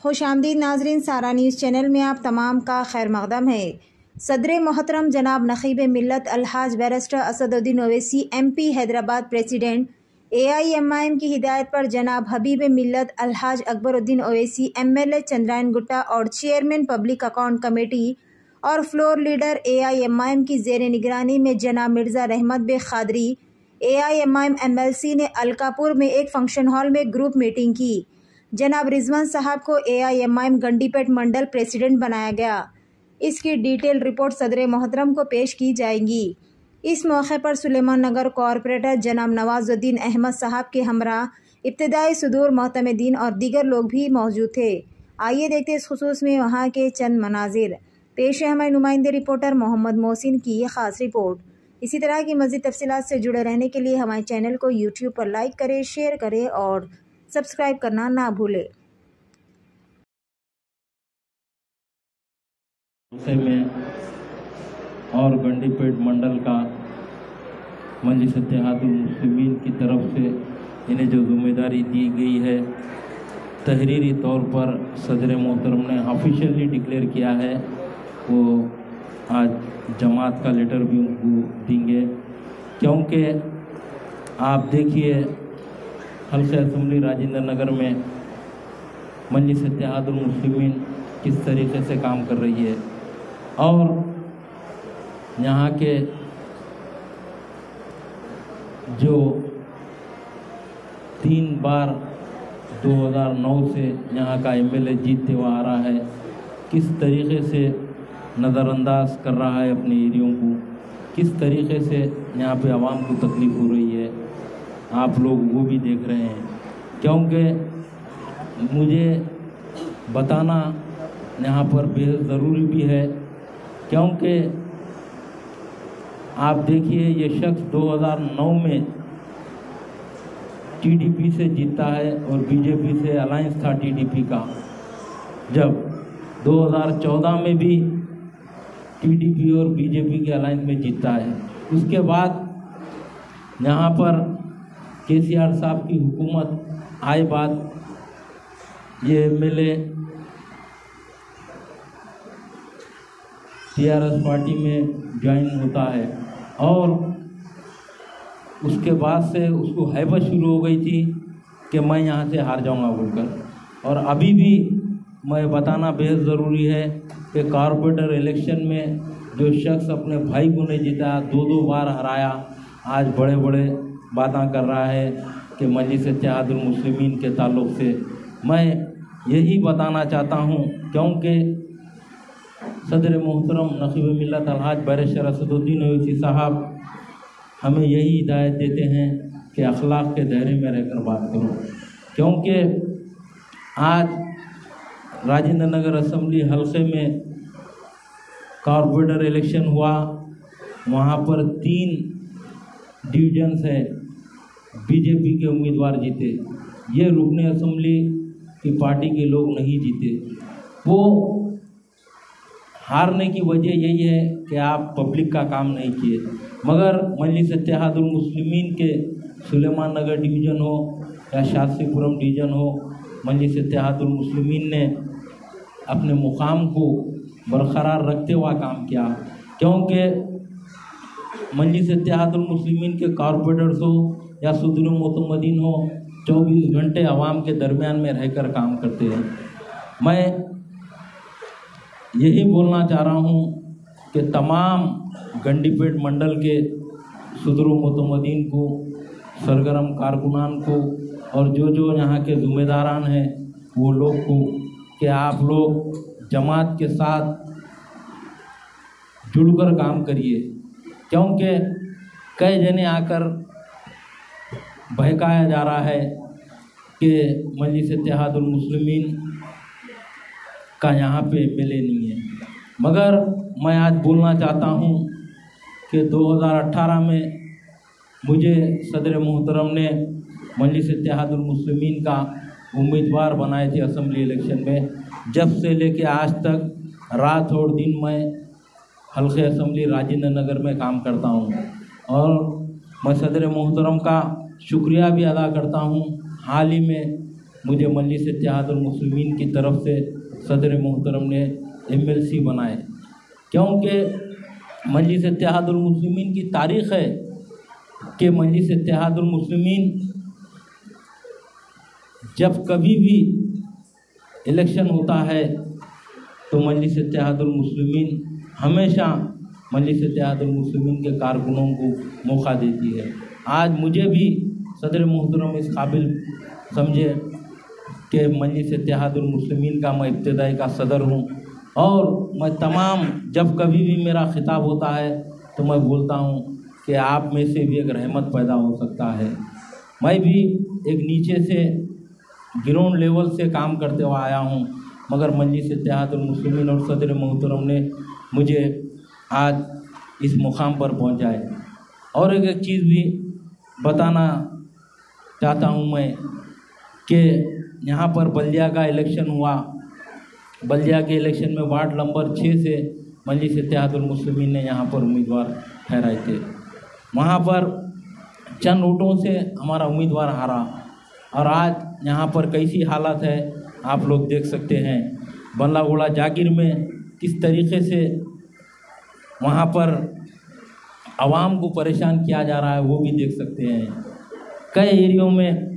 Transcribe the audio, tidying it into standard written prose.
खुशामदीद नाजरीन, सारा news channel में आप तमाम का खैर मकदम है। सदर मोहतरम जनाब नकीब मिल्लत अलहाज barrister Asaduddin Owaisi MP Hyderabad president AIMIM की हिदायत पर जनाब हबीब मिल्लत अलहाज अकबरुद्दीन ओवैसी MLA चंद्रायन गुट्टा और चेयरमैन पब्लिक अकाउंट कमेटी और फ्लोर लीडर AIMIM की जेर निगरानी में जनाब मिर्ज़ा रहमत बे खादरी AIMIM MLC ने अलकापुर में एक फंक्शन हॉल में ग्रुप मीटिंग की। जनाब रिजवान साहब को AIMIM गंडीपेट मंडल प्रेसिडेंट बनाया गया। इसकी डिटेल रिपोर्ट सदर मोहतरम को पेश की जाएगी। इस मौके पर सुलेमान नगर कॉरपोरेटर जनाब नवाजुद्दीन अहमद साहब के हमरा इब्तदाई सुदूर मोहतमदीन और दीगर लोग भी मौजूद थे। आइए देखते इस खुसूस में वहाँ के चंद मनाजिर। पेश है हमारे नुमाइंदे रिपोर्टर मोहम्मद मोहसिन की ये ख़ास रिपोर्ट। इसी तरह की मज़ीद तफसीलात से जुड़े रहने के लिए हमारे चैनल को YouTube पर लाइक करें, शेयर करें और सब्सक्राइब करना ना भूलें। में और गंडीपेट मंडल का मजलिस इत्तेहादुल मुस्लिमीन की तरफ से इन्हें जो जिम्मेदारी दी गई है, तहरीरी तौर पर सदर मोहतरम ने ऑफिशियली डिक्लेयर किया है, वो आज जमात का लेटर भी उनको देंगे। क्योंकि आप देखिए हल्के असम्बली राजेंद्र नगर में मजलिस इत्तेहादुल मुस्लिमीन किस तरीके से काम कर रही है और यहाँ के जो 3 बार 2009 से यहाँ का MLA जीतते हुआ आ रहा है, किस तरीके से नज़रअंदाज कर रहा है अपने एरियो को, किस तरीके से यहाँ पे आवाम को तकलीफ़ हो रही है, आप लोग वो भी देख रहे हैं। क्योंकि मुझे बताना यहाँ पर बेहद ज़रूरी भी है, क्योंकि आप देखिए ये शख्स 2009 में TDP से जीता है और BJP से अलायंस था TDP का। जब 2014 में भी TDP और BJP के अलायंस में जीता है, उसके बाद यहाँ पर KCR साहब की हुकूमत आए बाद ये MLA TRS पार्टी में ज्वाइन होता है और उसके बाद से उसको हैबत शुरू हो गई थी कि मैं यहाँ से हार जाऊँगा बोलकर। और अभी भी मैं बताना बेहद ज़रूरी है कि कॉर्पोरेटर इलेक्शन में जो शख्स अपने भाई को नहीं जीता, 2 बार हराया, आज बड़े बड़े बातें कर रहा है कि मजलिस इत्तेहादुल मुस्लिमीन के ताल्लुक़ से। मैं यही बताना चाहता हूँ, क्योंकि सदर मोहतरम नकीब मिल्लत अलहाज बैरिस्टर असदुद्दीन ओवैसी साहब हमें यही हिदायत देते हैं कि अखलाक के दायरे में रहकर बात करो। क्योंकि आज राजेंद्र नगर असम्बली हल्के में कॉर्पोरेटर इलेक्शन हुआ, वहाँ पर 3 डिवीजन से BJP के उम्मीदवार जीते। ये रुकने असम्बली की पार्टी के लोग नहीं जीते। वो हारने की वजह यही है कि आप पब्लिक का काम नहीं किए। मगर मजलिस इत्तेहादुल मुस्लिमीन के सुलेमान नगर डिवीज़न हो या शास्त्रीपुरम डिवीज़न हो, मजलिस इत्तेहादुल मुस्लिमीन ने अपने मुकाम को बरकरार रखते हुआ काम किया। क्योंकि मजलिस इत्तेहादुल मुस्लिमीन के कॉरपोरेटर्स हो या सुदूर मोतमदीन हो, 24 घंटे आवाम के दरमियान में रहकर काम करते हैं। मैं यही बोलना चाह रहा हूँ कि तमाम गंडीपेट मंडल के सुदूर मोतमदीन को, सरगर्म कारकुनान को और जो यहाँ के ज़िम्मेदारान हैं वो लोग को कि आप लोग जमात के साथ जुड़कर काम करिए। क्योंकि कई जने आकर बहकाया जा रहा है कि मजलिस इत्तेहादुल मुस्लिमीन का यहाँ पे MLA नहीं है। मगर मैं आज बोलना चाहता हूँ कि 2018 में मुझे सदर मोहतरम ने मजलिस इत्तेहादुल मुस्लिमीन का उम्मीदवार बनाए थे असम्बली इलेक्शन में। जब से लेके आज तक रात और दिन मैं हल्के असम्बली राजेंद्र नगर में काम करता हूँ और मैं सदर मोहतरम का शुक्रिया भी अदा करता हूँ। हाल ही में मुझे मजलिस इत्तेहादुल मुस्लिमीन की तरफ से सदर मोहतरम ने MLC बनाए, क्योंकि मजलिस इत्तेहादुल मुस्लिमीन की तारीख़ है कि मजलिस इत्तेहादुल मुस्लिमीन जब कभी भी इलेक्शन होता है तो मजलिस इत्तेहादुल मुस्लिमीन हमेशा मजलिस इत्तेहादुल मुस्लिमीन के कारकुनों को मौका देती है। आज मुझे भी सदर मोहतरम इस काबिल समझे कि मजलिस इत्तेहादुल मुस्लिमीन का मैं इब्तिदाई का सदर हूँ, और मैं तमाम जब कभी भी मेरा खिताब होता है तो मैं बोलता हूँ कि आप में से भी एक रहमत पैदा हो सकता है। मैं भी एक नीचे से ग्राउंड लेवल से काम करते हुए आया हूँ, मगर मजलिस इत्तेहादुल मुस्लिमीन और सदर मोहतरम ने मुझे आज इस मुकाम पर पहुँचाए। और एक चीज़ भी बताना चाहता हूँ मैं कि यहाँ पर बल्दिया का इलेक्शन हुआ। बल्दिया के इलेक्शन में वार्ड नंबर 6 से मजलिस इत्तेहादुल मुस्लिमीन ने यहाँ पर उम्मीदवार ठहराए थे। वहाँ पर चंद वोटों से हमारा उम्मीदवार हारा, और आज यहाँ पर कैसी हालत है आप लोग देख सकते हैं। बल्लागोड़ा जागीर में किस तरीके से वहाँ पर आवाम को परेशान किया जा रहा है वो भी देख सकते हैं। कई एरियो में